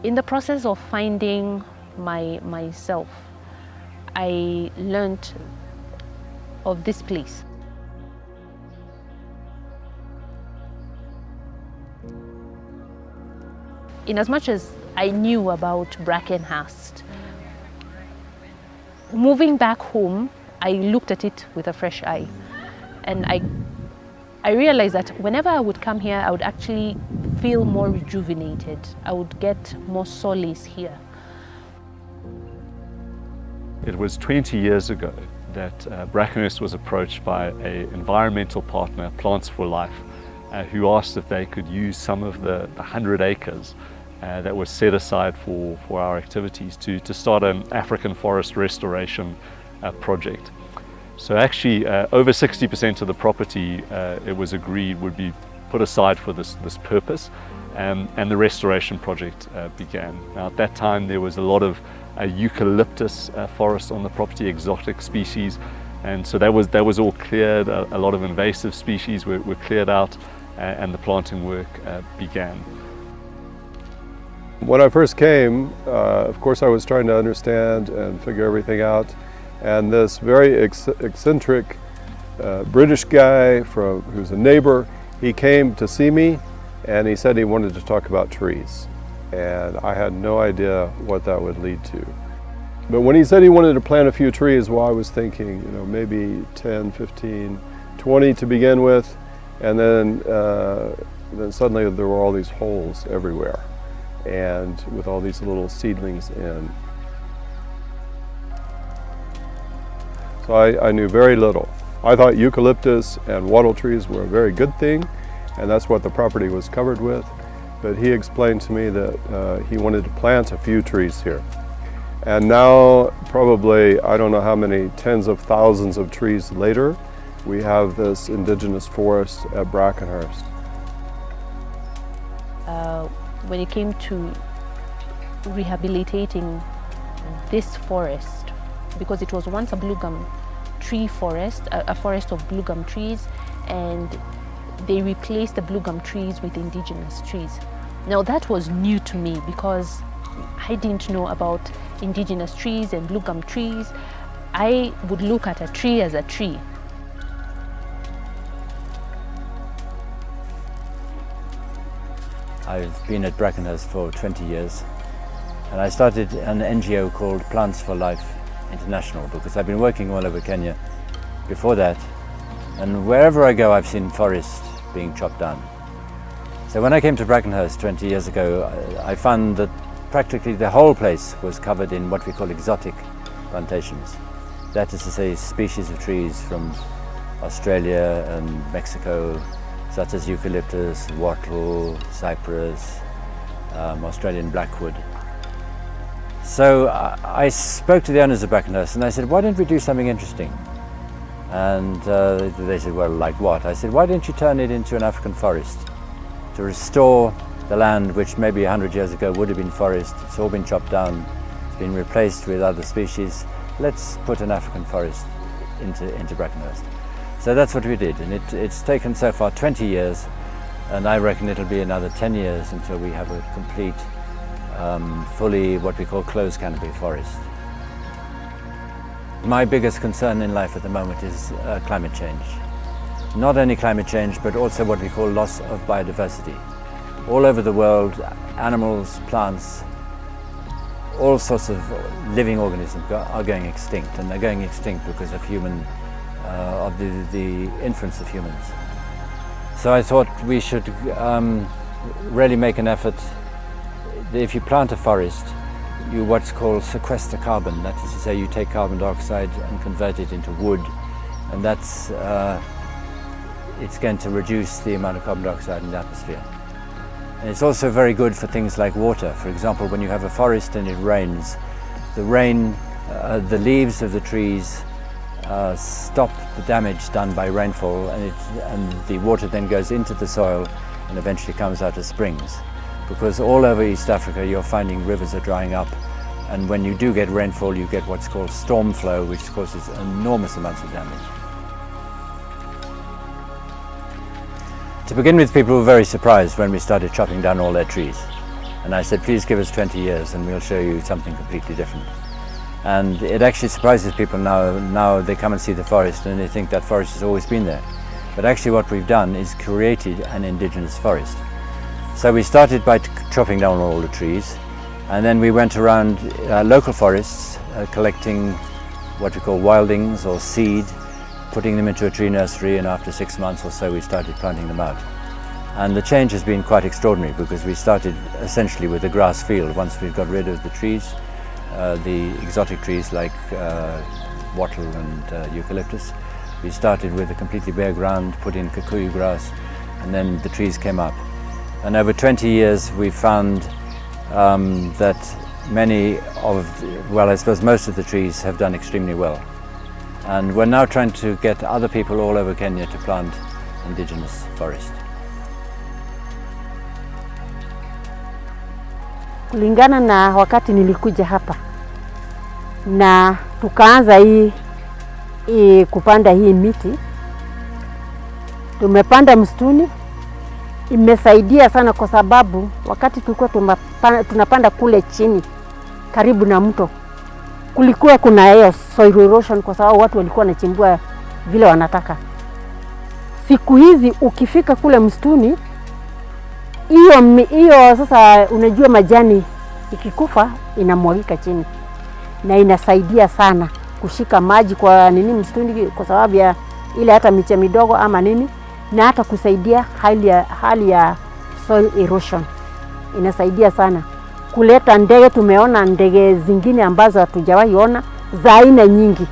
In the process of finding myself, I learned of this place. In as much as I knew about Brackenhurst, moving back home, I looked at it with a fresh eye. And I realized that whenever I would come here, I would actually feel more rejuvenated. I would get more solace here. It was 20 years ago that Brackenhurst was approached by an environmental partner, Plants for Life, who asked if they could use some of the 100 acres that was set aside for our activities to start an African forest restoration project. So actually over 60% of the property, it was agreed, would be put aside for this purpose, and the restoration project began. Now at that time there was a lot of eucalyptus forest on the property, exotic species, and so that was all cleared. A lot of invasive species were cleared out, and the planting work began. When I first came, of course I was trying to understand and figure everything out, and this very eccentric British guy who's a neighbor, he came to see me and he said he wanted to talk about trees, and I had no idea what that would lead to. But when he said he wanted to plant a few trees, well, I was thinking, maybe 10, 15, 20 to begin with, and then suddenly there were all these holes everywhere, and with all these little seedlings in. So I knew very little. I thought eucalyptus and wattle trees were a very good thing, and that's what the property was covered with. But he explained to me that he wanted to plant a few trees here. And now, probably, I don't know how many tens of thousands of trees later, we have this indigenous forest at Brackenhurst. When it came to rehabilitating this forest, because it was once a blue gum tree forest, a forest of blue gum trees, and they replaced the blue gum trees with indigenous trees. Now that was new to me because I didn't know about indigenous trees and blue gum trees. I would look at a tree as a tree. I've been at Brackenhurst for 20 years, and I started an NGO called Plants for Life International because I've been working all over Kenya before that, and wherever I go I've seen forests being chopped down. So when I came to Brackenhurst 20 years ago, I found that practically the whole place was covered in what we call exotic plantations. That is to say, species of trees from Australia and Mexico, such as eucalyptus, wattle, cypress, Australian blackwood. So I spoke to the owners of Brackenhurst and I said, why don't we do something interesting? And they said, well, like what? I said, why don't you turn it into an African forest to restore the land which maybe 100 years ago would have been forest. It's all been chopped down, it's been replaced with other species. Let's put an African forest into Brackenhurst. So that's what we did, and it's taken so far 20 years, and I reckon it'll be another 10 years until we have a complete, fully what we call closed canopy forest. My biggest concern in life at the moment is climate change. Not only climate change, but also what we call loss of biodiversity. All over the world, animals, plants, all sorts of living organisms are going extinct, and they're going extinct because of the influence of humans. So I thought we should really make an effort. If you plant a forest, you what's called sequester carbon. That is to say, you take carbon dioxide and convert it into wood, and that's it's going to reduce the amount of carbon dioxide in the atmosphere. And it's also very good for things like water. For example, when you have a forest and it rains, the rain, the leaves of the trees stop the damage done by rainfall, and the water then goes into the soil and eventually comes out as springs. Because all over East Africa you're finding rivers are drying up, and when you do get rainfall you get what's called storm flow, which causes enormous amounts of damage. To begin with, people were very surprised when we started chopping down all their trees. And I said, please give us 20 years and we'll show you something completely different. And it actually surprises people now. Now they come and see the forest and they think that forest has always been there. But actually what we've done is created an indigenous forest. So we started by chopping down all the trees, and then we went around local forests collecting what we call wildings or seed, putting them into a tree nursery, and after 6 months or so we started planting them out. And the change has been quite extraordinary because we started essentially with a grass field. Once we got rid of the trees, the exotic trees like wattle and eucalyptus, we started with a completely bare ground, put in kikuyu grass, and then the trees came up. And over 20 years we found that many of, well, I suppose most of the trees have done extremely well. And we're now trying to get other people all over Kenya to plant indigenous forest. Kulingana na wakati nilikuja hapa na tukaanza hii kupanda hii miti, tumepanda msituni, imesaidia sana kwa sababu wakati tulikuwa tunapanda kule chini karibu na mto, kulikuwa kuna hiyo soil erosion kwa sababu watu walikuwa wanachimbua vile wanataka. Siku hizi ukifika kule msituni, hiyo sasa unajua majani ikikufa inamwagika chini, na inasaidia sana kushika maji kwa nini msituni kwa sababu ya ile hata miche midogo ama nini, na hata kusaidia hali ya soil erosion. Inasaidia sana kuleta ndege. Tumeona ndege zingine ambazo hatujawahi ona za aina nyingi,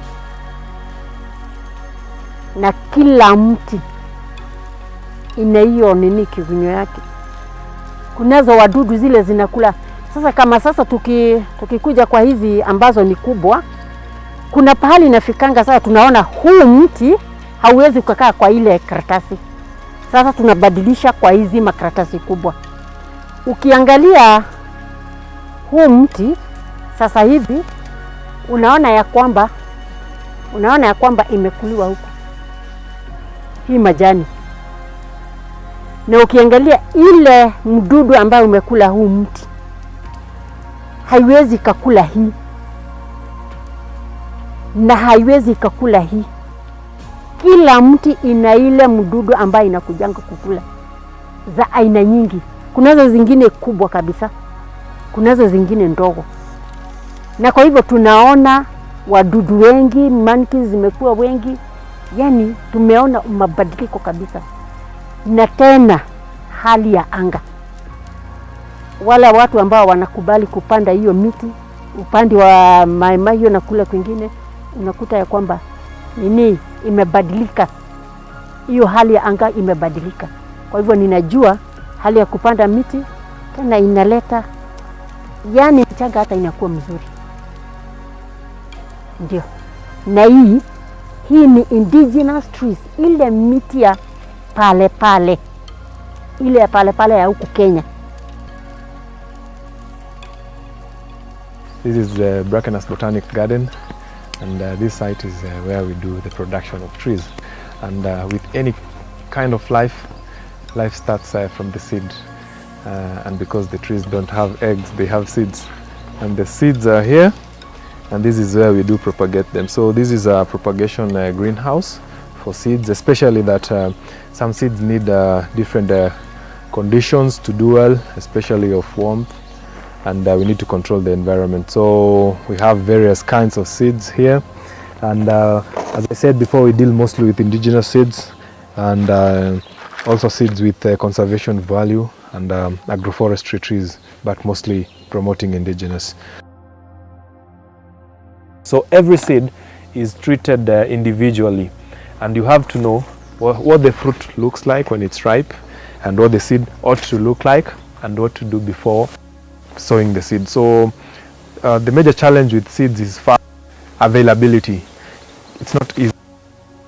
na kila mti ina hiyo nini kigunyo yake. Kunazo wadudu zile zinakula. Sasa kama sasa tukikuja kwa hizi ambazo ni kubwa, kuna pahali inafikanga sasa tunaona huu mti hauwezi kukaa kwa ile karatasi. Sasa tunabadilisha kwa hizi makaratasi kubwa. Ukiangalia huu mti sasa hivi unaona ya kwamba imekuliwa huku hii majani. Na ukiangalia ile mdudu ambaye umekula huu mti haiwezi kakula hii na haiwezi kakula hii. Kila mti ina ile mdudu ambaye inakujanga kukula za aina nyingi. Kunazo zingine kubwa kabisa, kunazo zingine ndogo. Na kwa hivyo tunaona wadudu wengi, monkeys zimekuwa wengi. Yani tumeona mabadiliko kabisa. Na tena hali ya anga, wala watu ambao wanakubali kupanda hiyo miti upande wa Mai na kule kwingine, unakuta ya kwamba nini imebadilika, hiyo hali ya anga imebadilika. Kwa hivyo ninajua hali ya kupanda miti tena inaleta, yani mchanga hata inakuwa mzuri. Ndio. Na hii ni indigenous trees, ile miti ya pale ile ya pale ya huku Kenya. This is the Brackenhurst Botanic Garden, and this site is where we do the production of trees. And with any kind of life starts from the seed. And because the trees don't have eggs, they have seeds. And the seeds are here, and this is where we do propagate them. So this is a propagation greenhouse for seeds, especially that some seeds need different conditions to do well, especially of warmth, and we need to control the environment. So we have various kinds of seeds here, and as I said before, we deal mostly with indigenous seeds and also seeds with conservation value and agroforestry trees, but mostly promoting indigenous. So every seed is treated individually, and you have to know what the fruit looks like when it's ripe, and what the seed ought to look like, and what to do before sowing the seed. So the major challenge with seeds is availability. It's not easy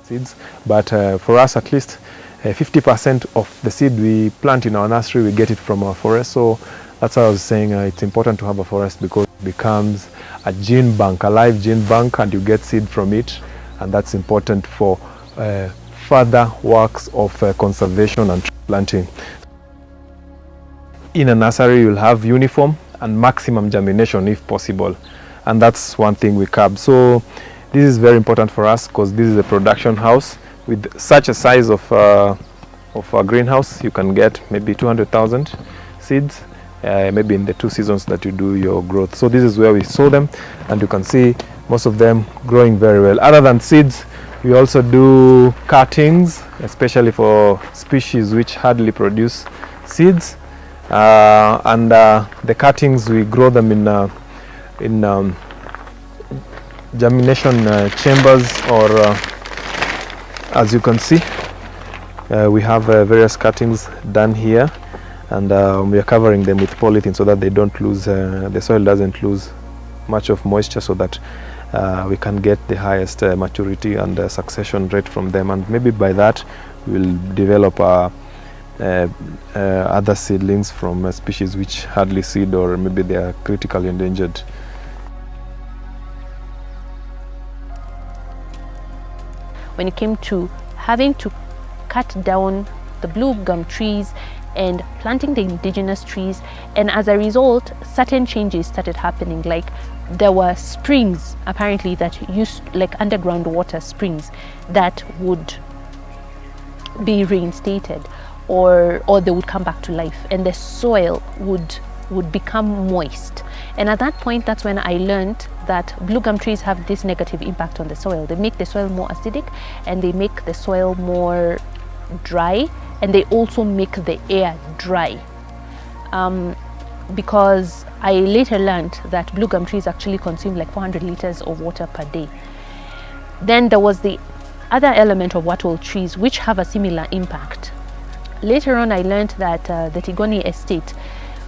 seeds, but for us at least 50% of the seed we plant in our nursery, we get it from our forest. So that's why I was saying it's important to have a forest, because it becomes a gene bank, a live gene bank, and you get seed from it, and that's important for further works of conservation and planting. in a nursery you'll have uniform and maximum germination if possible, and that's one thing we curb. So this is very important for us because this is a production house. With such a size of a greenhouse, you can get maybe 200,000 seeds, maybe in the 2 seasons that you do your growth. So this is where we sow them, and you can see most of them growing very well. Other than seeds, we also do cuttings, especially for species which hardly produce seeds. The cuttings, we grow them in germination chambers, or as you can see, we have various cuttings done here, and we are covering them with polythene so that they don't lose, the soil doesn't lose much of moisture, so that we can get the highest maturity and succession rate from them, and maybe by that we'll develop other seedlings from species which hardly seed, or maybe they are critically endangered. When it came to having to cut down the blue gum trees and planting the indigenous trees, and as a result certain changes started happening. Like there were springs apparently that used, like underground water springs, that would be reinstated, or they would come back to life, and the soil would become moist. And at that point, that's when I learned that blue gum trees have this negative impact on the soil. They make the soil more acidic, and they make the soil more dry, and they also make the air dry. Because I later learned that blue gum trees actually consume like 400 liters of water per day. Then there was the other element of wattle trees, which have a similar impact. Later on, I learned that the Tigoni estate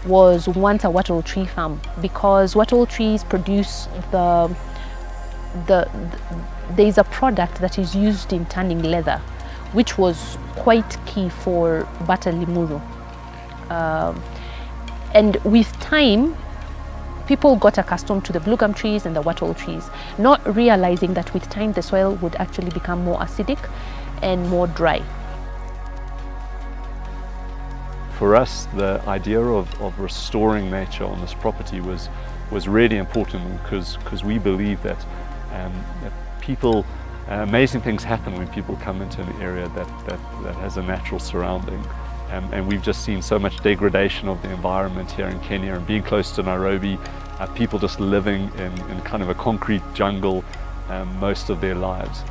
was once a wattle tree farm, because wattle trees produce there's a product that is used in tanning leather, which was quite key for Bata Limuru. And with time, people got accustomed to the blue gum trees and the wattle trees, not realizing that with time the soil would actually become more acidic and more dry. For us, the idea of restoring nature on this property was really important, because we believe that people, amazing things happen when people come into an area that has a natural surrounding. And we've just seen so much degradation of the environment here in Kenya, and being close to Nairobi, people just living in kind of a concrete jungle most of their lives.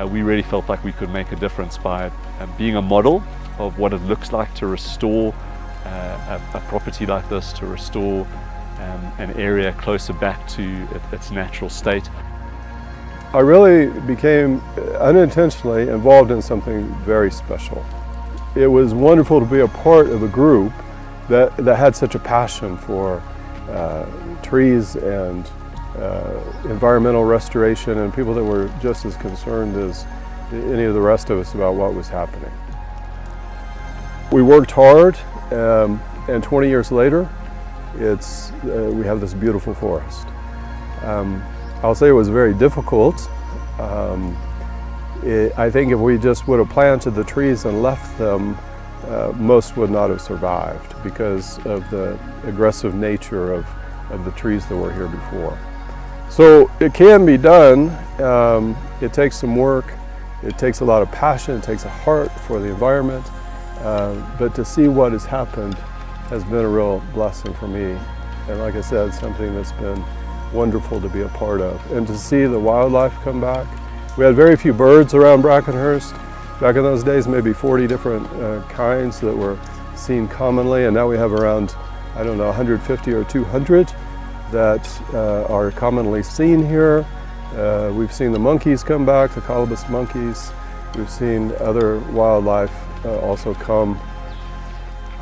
We really felt like we could make a difference by being a model of what it looks like to restore a property like this, to restore an area closer back to its natural state. I really became unintentionally involved in something very special. It was wonderful to be a part of a group that had such a passion for trees and environmental restoration, and people that were just as concerned as any of the rest of us about what was happening. We worked hard, and 20 years later, we have this beautiful forest. I'll say it was very difficult. I think if we just would have planted the trees and left them, most would not have survived because of the aggressive nature of the trees that were here before. So it can be done. It takes some work. It takes a lot of passion. It takes a heart for the environment. But to see what has happened has been a real blessing for me. And like I said, something that's been wonderful to be a part of. And to see the wildlife come back. We had very few birds around Brackenhurst. Back in those days, maybe 40 different kinds that were seen commonly, and now we have around, I don't know, 150 or 200 that are commonly seen here. We've seen the monkeys come back, the colobus monkeys. We've seen other wildlife also come.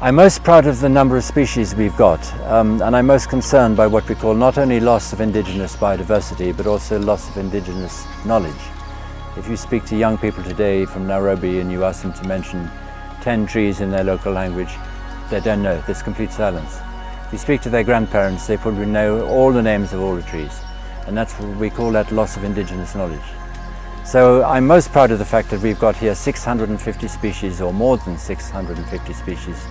I'm most proud of the number of species we've got, and I'm most concerned by what we call not only loss of indigenous biodiversity, but also loss of indigenous knowledge. If you speak to young people today from Nairobi and you ask them to mention 10 trees in their local language, they don't know. There's complete silence. If you speak to their grandparents, they probably know all the names of all the trees, and that's what we call that loss of indigenous knowledge. So I'm most proud of the fact that we've got here 650 species, or more than 650 species,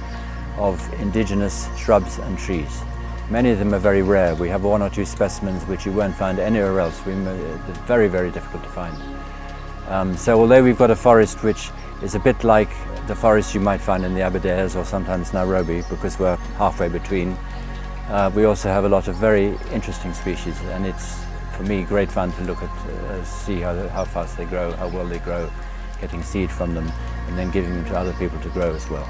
of indigenous shrubs and trees. Many of them are very rare. We have 1 or 2 specimens which you won't find anywhere else. They're very, very difficult to find. So although we've got a forest which is a bit like the forest you might find in the Aberdares or sometimes Nairobi, because we're halfway between, we also have a lot of very interesting species, and it's, for me, great fun to look at, see how fast they grow, how well they grow, getting seed from them, and then giving them to other people to grow as well.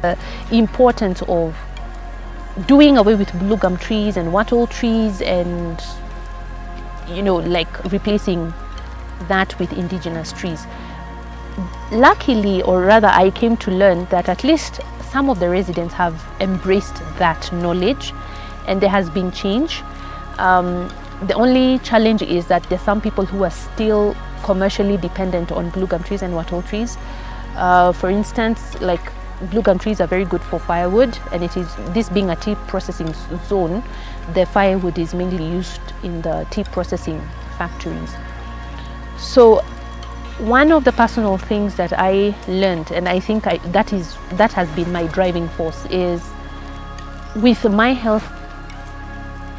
The importance of doing away with blue gum trees and wattle trees, and like replacing that with indigenous trees. Luckily, or rather, I came to learn that at least some of the residents have embraced that knowledge, and there has been change. The only challenge is that there's some people who are still commercially dependent on blue gum trees and wattle trees. For instance, like blue gum trees are very good for firewood, and this being a tea processing zone, the firewood is mainly used in the tea processing factories. So one of the personal things that I learned, and I think that has been my driving force, is with my health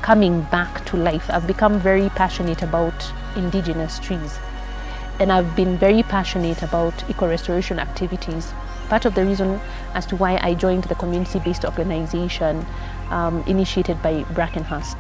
coming back to life, I've become very passionate about indigenous trees, and I've been very passionate about eco-restoration activities. Part of the reason as to why I joined the community-based organization initiated by Brackenhurst.